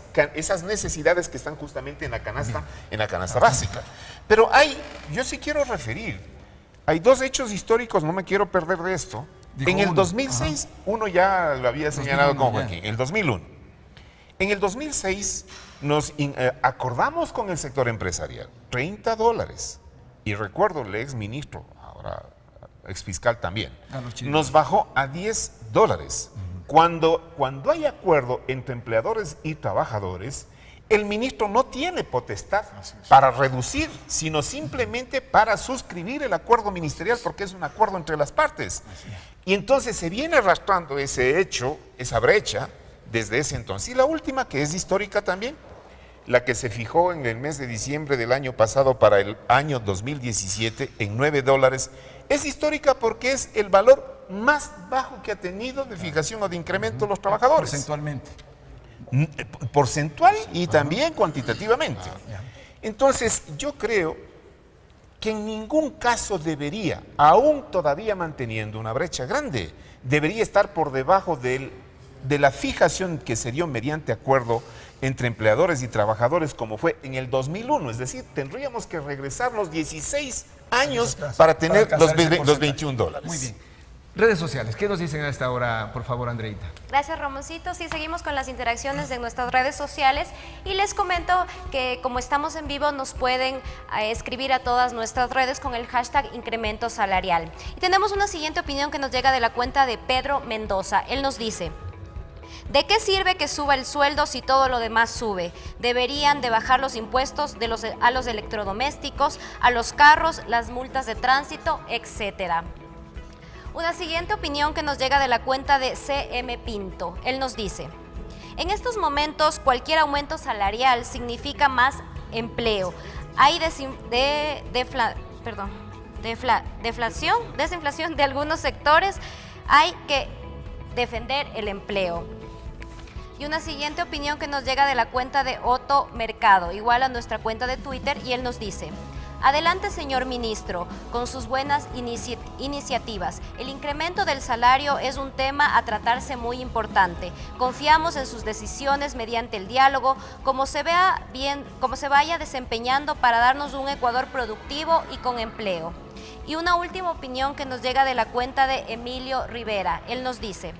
necesidades que están justamente en la canasta básica. Pero yo sí quiero referir, hay dos hechos históricos, no me quiero perder de esto. En el 2006, uno ya lo había señalado con Joaquín, el 2001. En el 2006 nos acordamos con el sector empresarial, $30. Y recuerdo, el ex ministro, ahora ex fiscal también, nos bajó a $10. Cuando hay acuerdo entre empleadores y trabajadores, el ministro no tiene potestad para reducir, sino simplemente para suscribir el acuerdo ministerial, porque es un acuerdo entre las partes. Y entonces se viene arrastrando ese hecho, esa brecha, desde ese entonces. Y la última, que es histórica también, la que se fijó en el mes de diciembre del año pasado para el año 2017 en $9, es histórica porque es el valor más bajo que ha tenido de fijación o de incremento los trabajadores. Porcentualmente. Porcentual y también cuantitativamente. Entonces, yo creo que en ningún caso debería, aún todavía manteniendo una brecha grande, debería estar por debajo de la fijación que se dio mediante acuerdo entre empleadores y trabajadores, como fue en el 2001. Es decir, tendríamos que regresar los 16 años para tener los $21. Muy bien. Redes sociales, ¿qué nos dicen a esta hora, por favor, Andreita? Gracias, Ramoncito. Sí, seguimos con las interacciones de nuestras redes sociales y les comento que como estamos en vivo nos pueden escribir a todas nuestras redes con el hashtag incremento salarial. Y tenemos una siguiente opinión que nos llega de la cuenta de Pedro Mendoza. Él nos dice: ¿de qué sirve que suba el sueldo si todo lo demás sube? Deberían de bajar los impuestos a los electrodomésticos, a los carros, las multas de tránsito, etcétera. Una siguiente opinión que nos llega de la cuenta de CM Pinto. Él nos dice: en estos momentos cualquier aumento salarial significa más empleo. Hay desinflación de algunos sectores, hay que defender el empleo. Y una siguiente opinión que nos llega de la cuenta de Otto Mercado, igual a nuestra cuenta de Twitter, y él nos dice: adelante, señor ministro, con sus buenas iniciativas. El incremento del salario es un tema a tratarse muy importante. Confiamos en sus decisiones mediante el diálogo, como se vaya desempeñando para darnos un Ecuador productivo y con empleo. Y una última opinión que nos llega de la cuenta de Emilio Rivera. Él nos dice: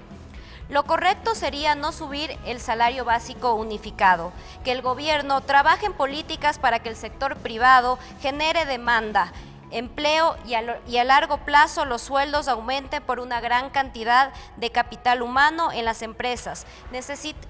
lo correcto sería no subir el salario básico unificado, que el gobierno trabaje en políticas para que el sector privado genere demanda, empleo y a largo plazo los sueldos aumenten por una gran cantidad de capital humano en las empresas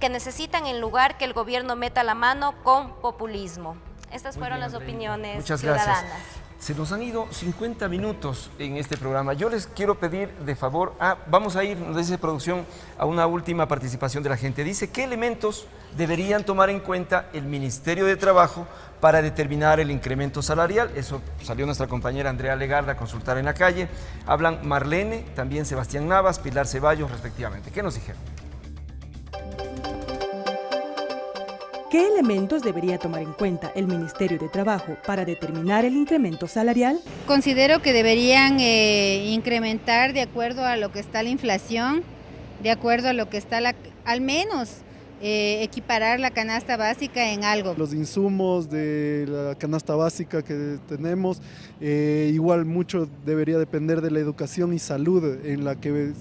que necesitan, en lugar que el gobierno meta la mano con populismo. Estas fueron las opiniones ciudadanas. Gracias. Se nos han ido 50 minutos en este programa. Yo les quiero pedir de favor, vamos a ir, nos dice producción, a una última participación de la gente. Dice: ¿qué elementos deberían tomar en cuenta el Ministerio de Trabajo para determinar el incremento salarial? Eso salió nuestra compañera Andrea Legarda a consultar en la calle. Hablan Marlene, también Sebastián Navas, Pilar Ceballos, respectivamente. ¿Qué nos dijeron? ¿Qué elementos debería tomar en cuenta el Ministerio de Trabajo para determinar el incremento salarial? Considero que deberían incrementar de acuerdo a lo que está la inflación, de acuerdo a lo que está al menos equiparar la canasta básica en algo. Los insumos de la canasta básica que tenemos, igual mucho debería depender de la educación y salud en la que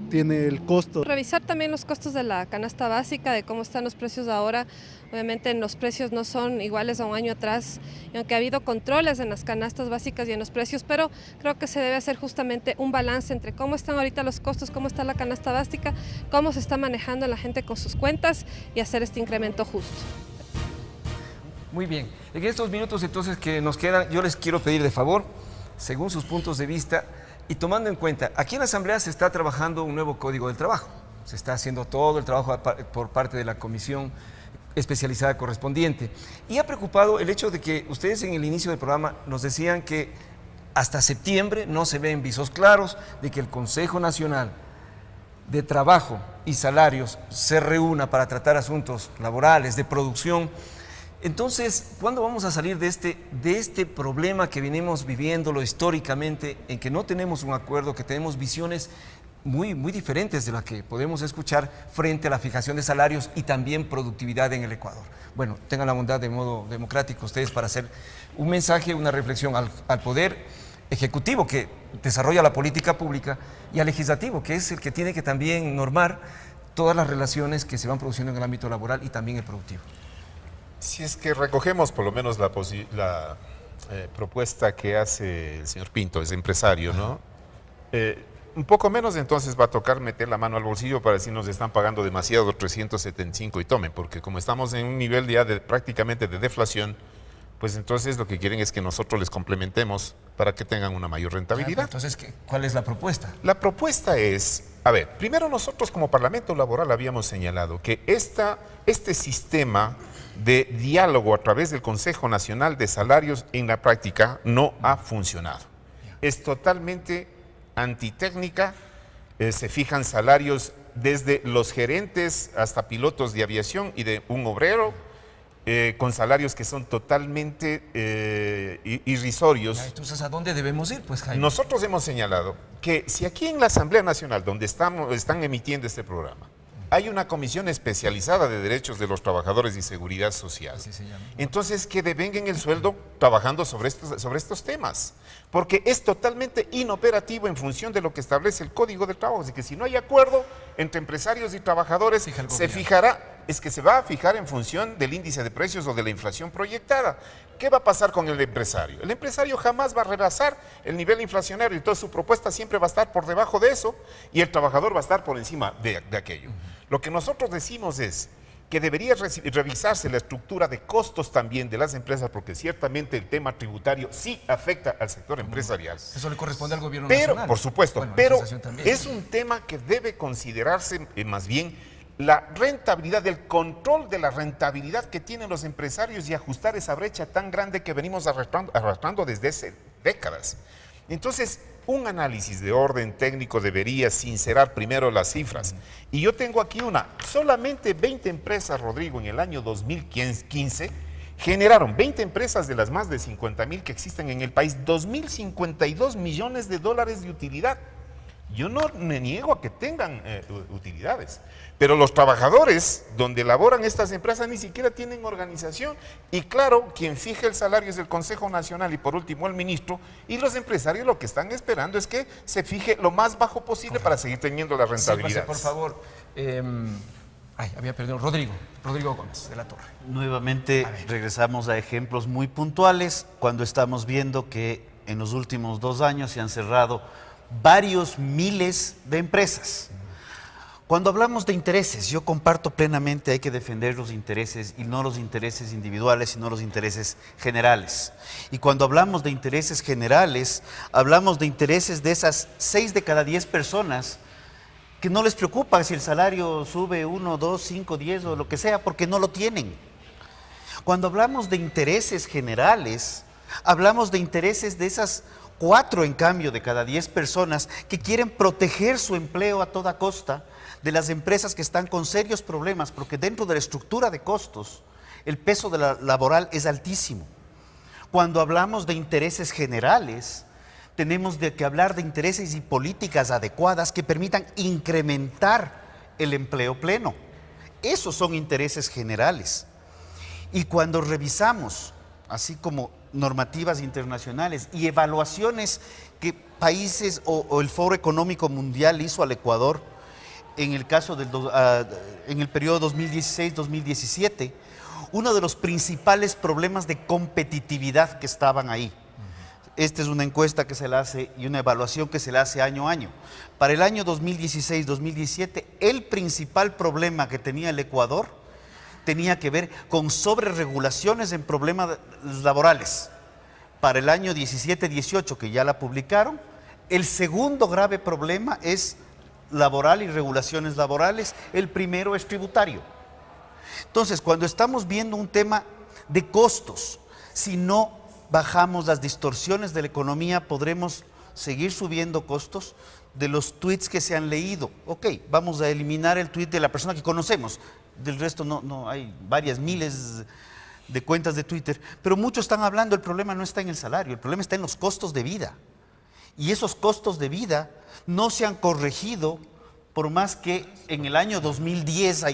tiene el costo. Revisar también los costos de la canasta básica, de cómo están los precios ahora. Obviamente los precios no son iguales a un año atrás, y aunque ha habido controles en las canastas básicas y en los precios, pero creo que se debe hacer justamente un balance entre cómo están ahorita los costos, cómo está la canasta básica, cómo se está manejando la gente con sus cuentas y hacer este incremento justo. Muy bien. En estos minutos entonces que nos quedan, yo les quiero pedir de favor, según sus puntos de vista, y tomando en cuenta, aquí en la Asamblea se está trabajando un nuevo Código del Trabajo. Se está haciendo todo el trabajo por parte de la comisión especializada correspondiente. Y ha preocupado el hecho de que ustedes en el inicio del programa nos decían que hasta septiembre no se ven visos claros de que el Consejo Nacional de Trabajo y Salarios se reúna para tratar asuntos laborales, de producción, entonces, ¿cuándo vamos a salir de este problema que venimos viviéndolo históricamente, en que no tenemos un acuerdo, que tenemos visiones muy diferentes de las que podemos escuchar frente a la fijación de salarios y también productividad en el Ecuador? Bueno, tengan la bondad de modo democrático ustedes para hacer un mensaje, una reflexión al Poder Ejecutivo que desarrolla la política pública y al Legislativo, que es el que tiene que también normar todas las relaciones que se van produciendo en el ámbito laboral y también el productivo. Si es que recogemos por lo menos la propuesta que hace el señor Pinto, es empresario, ¿no? Un poco menos entonces va a tocar meter la mano al bolsillo para decir nos están pagando demasiado 375 y tomen, porque como estamos en un nivel ya prácticamente de deflación, pues entonces lo que quieren es que nosotros les complementemos para que tengan una mayor rentabilidad. Entonces, ¿cuál es la propuesta? La propuesta es, a ver, primero nosotros como Parlamento Laboral habíamos señalado que este sistema de diálogo a través del Consejo Nacional de Salarios en la práctica no ha funcionado. Es totalmente antitécnica, se fijan salarios desde los gerentes hasta pilotos de aviación y de un obrero, con salarios que son totalmente irrisorios. Entonces, ¿a dónde debemos ir, pues, Jaime? Nosotros hemos señalado que si aquí en la Asamblea Nacional, donde están emitiendo este programa, hay una comisión especializada de derechos de los trabajadores y seguridad social, entonces que devengan el sueldo trabajando sobre estos temas, porque es totalmente inoperativo en función de lo que establece el Código del Trabajo. Así que si no hay acuerdo entre empresarios y trabajadores, se va a fijar en función del índice de precios o de la inflación proyectada. ¿Qué va a pasar con el empresario? El empresario jamás va a rebasar el nivel inflacionario, entonces su propuesta siempre va a estar por debajo de eso y el trabajador va a estar por encima de aquello. Lo que nosotros decimos es que debería revisarse la estructura de costos también de las empresas, porque ciertamente el tema tributario sí afecta al sector empresarial. Eso le corresponde al gobierno nacional. Por supuesto, pero es un tema que debe considerarse más bien la rentabilidad, el control de la rentabilidad que tienen los empresarios y ajustar esa brecha tan grande que venimos arrastrando desde hace décadas. Entonces, un análisis de orden técnico debería sincerar primero las cifras. Y yo tengo aquí solamente 20 empresas, Rodrigo, en el año 2015, generaron 20 empresas de las más de 50,000 que existen en el país, 2.052 millones de dólares de utilidad. Yo no me niego a que tengan utilidades, pero los trabajadores donde laboran estas empresas ni siquiera tienen organización. Y claro, quien fija el salario es el Consejo Nacional y por último el ministro, y los empresarios lo que están esperando es que se fije lo más bajo posible para seguir teniendo la rentabilidad. Sí, por favor, había perdido Rodrigo Gómez de la Torre. Nuevamente regresamos a ejemplos muy puntuales cuando estamos viendo que en los últimos 2 años se han cerrado varios miles de empresas. Cuando hablamos de intereses, yo comparto plenamente, hay que defender los intereses y no los intereses individuales, sino los intereses generales. Y cuando hablamos de intereses generales, hablamos de intereses de esas 6 de cada 10 personas que no les preocupa si el salario sube 1, 2, 5, 10 o lo que sea, porque no lo tienen. Cuando hablamos de intereses generales, hablamos de intereses de esas 4 en cambio de cada 10 personas que quieren proteger su empleo a toda costa de las empresas que están con serios problemas, porque dentro de la estructura de costos el peso de la laboral es altísimo. Cuando hablamos de intereses generales, tenemos que hablar de intereses y políticas adecuadas que permitan incrementar el empleo pleno. Esos son intereses generales. Y cuando revisamos, así como normativas internacionales y evaluaciones que países o el Foro Económico Mundial hizo al Ecuador en el caso en el periodo 2016-2017, uno de los principales problemas de competitividad que estaban ahí. Esta es una encuesta que se le hace y una evaluación que se le hace año a año. Para el año 2016-2017, el principal problema que tenía el Ecuador tenía que ver con sobreregulaciones en problemas laborales. Para el año 17-18, que ya la publicaron, el segundo grave problema es laboral y regulaciones laborales, el primero es tributario. Entonces, cuando estamos viendo un tema de costos, si no bajamos las distorsiones de la economía, podremos seguir subiendo costos, de los tweets que se han leído. Ok, vamos a eliminar el tweet de la persona que conocemos. Del resto no hay varias miles de cuentas de Twitter, pero muchos están hablando, el problema no está en el salario, el problema está en los costos de vida. Y esos costos de vida no se han corregido por más que en el año 2010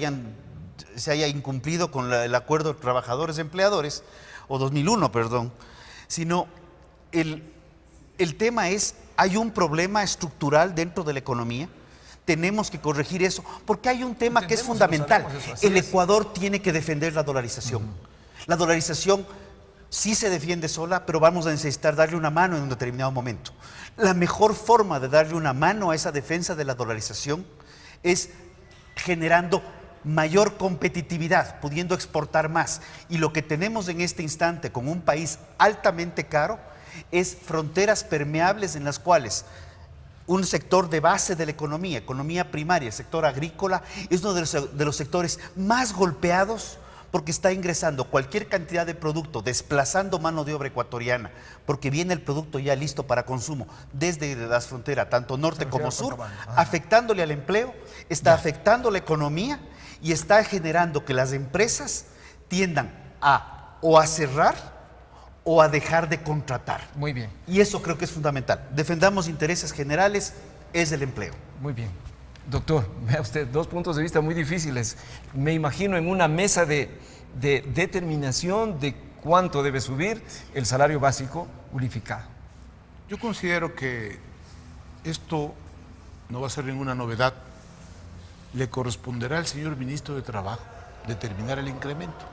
se haya incumplido con el acuerdo de trabajadores-empleadores, o 2001, perdón, sino el tema es, hay un problema estructural dentro de la economía, tenemos que corregir eso, porque hay un tema que es fundamental. El Ecuador tiene que defender la dolarización. La dolarización sí se defiende sola, pero vamos a necesitar darle una mano en un determinado momento. La mejor forma de darle una mano a esa defensa de la dolarización es generando mayor competitividad, pudiendo exportar más. Y lo que tenemos en este instante con un país altamente caro es fronteras permeables en las cuales un sector de base de la economía primaria, el sector agrícola, es uno de los sectores más golpeados porque está ingresando cualquier cantidad de producto, desplazando mano de obra ecuatoriana, porque viene el producto ya listo para consumo desde las fronteras, tanto norte como sur, afectándole al empleo, está afectando la economía y está generando que las empresas tiendan o a cerrar o a dejar de contratar. Muy bien. Y eso creo que es fundamental. Defendamos intereses generales, es el empleo. Muy bien. Doctor, vea usted, dos puntos de vista muy difíciles. Me imagino en una mesa de determinación de cuánto debe subir el salario básico unificado. Yo considero que esto no va a ser ninguna novedad. Le corresponderá al señor ministro de Trabajo determinar el incremento.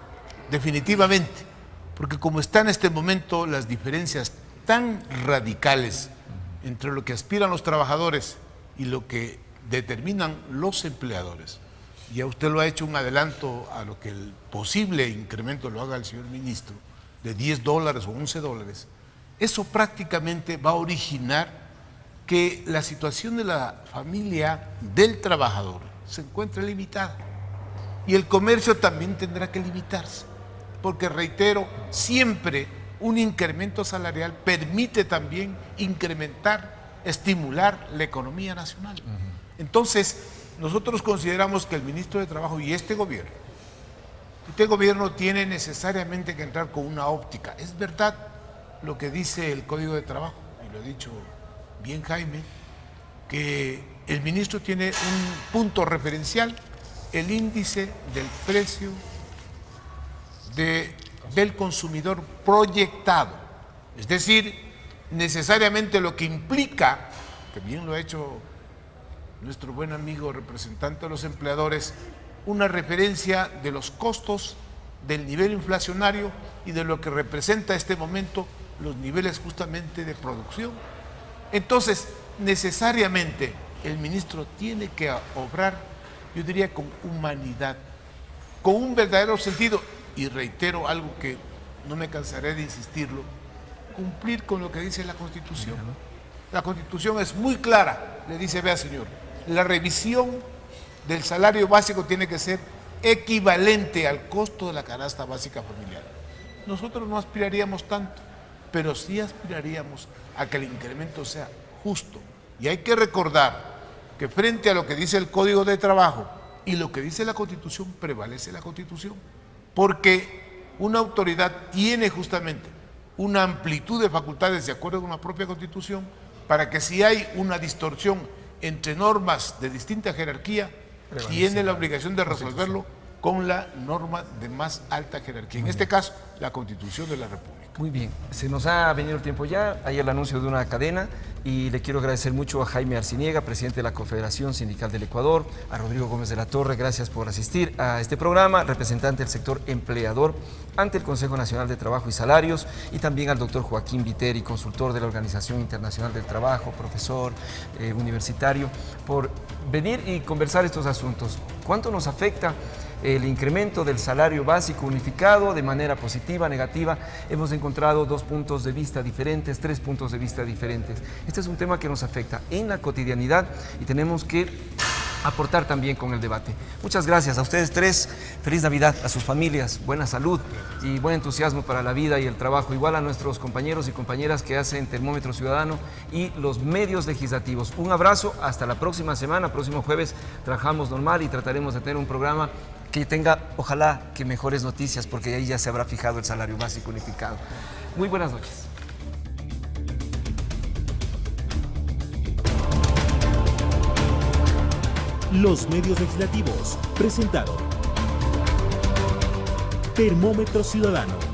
Definitivamente, porque como están en este momento las diferencias tan radicales entre lo que aspiran los trabajadores y lo que determinan los empleadores, ya usted lo ha hecho un adelanto a lo que el posible incremento lo haga el señor ministro, de $10 o $11, eso prácticamente va a originar que la situación de la familia del trabajador se encuentre limitada. Y el comercio también tendrá que limitarse, porque reitero, siempre un incremento salarial permite también incrementar, estimular la economía nacional. Entonces, nosotros consideramos que el ministro de Trabajo y este gobierno tiene necesariamente que entrar con una óptica. Es verdad lo que dice el Código de Trabajo, y lo ha dicho bien Jaime, que el ministro tiene un punto referencial, el índice del precio del consumidor proyectado. Es decir, necesariamente lo que implica, que bien lo ha hecho nuestro buen amigo representante de los empleadores, una referencia de los costos, del nivel inflacionario y de lo que representa este momento los niveles justamente de producción. Entonces, necesariamente el ministro tiene que obrar, yo diría, con humanidad, con un verdadero sentido, y reitero algo que no me cansaré de insistirlo, cumplir con lo que dice la Constitución. La Constitución es muy clara, le dice, vea señor, la revisión del salario básico tiene que ser equivalente al costo de la canasta básica familiar. Nosotros no aspiraríamos tanto, pero sí aspiraríamos a que el incremento sea justo. Y hay que recordar que frente a lo que dice el Código de Trabajo y lo que dice la Constitución, prevalece la Constitución, porque una autoridad tiene justamente una amplitud de facultades de acuerdo con la propia Constitución para que si hay una distorsión entre normas de distinta jerarquía, tiene la obligación de resolverlo con la norma de más alta jerarquía, en este caso, la Constitución de la República. Muy bien, se nos ha venido el tiempo ya, hay el anuncio de una cadena y le quiero agradecer mucho a Jaime Arciniega, presidente de la Confederación Sindical del Ecuador, a Rodrigo Gómez de la Torre, gracias por asistir a este programa, representante del sector empleador ante el Consejo Nacional de Trabajo y Salarios, y también al doctor Joaquín Viteri, consultor de la Organización Internacional del Trabajo, profesor universitario, por venir y conversar estos asuntos. ¿Cuánto nos afecta el incremento del salario básico unificado de manera positiva, negativa? Hemos encontrado dos puntos de vista diferentes, tres puntos de vista diferentes. Este es un tema que nos afecta en la cotidianidad y tenemos que aportar también con el debate. Muchas gracias a ustedes tres. Feliz Navidad a sus familias, buena salud y buen entusiasmo para la vida y el trabajo. Igual a nuestros compañeros y compañeras que hacen Termómetro Ciudadano y los medios legislativos. Un abrazo, hasta la próxima semana. Próximo jueves trabajamos normal y trataremos de tener un programa que tenga, ojalá, que mejores noticias, porque ahí ya se habrá fijado el salario básico unificado. Muy buenas noches. Los medios legislativos presentaron Termómetro Ciudadano.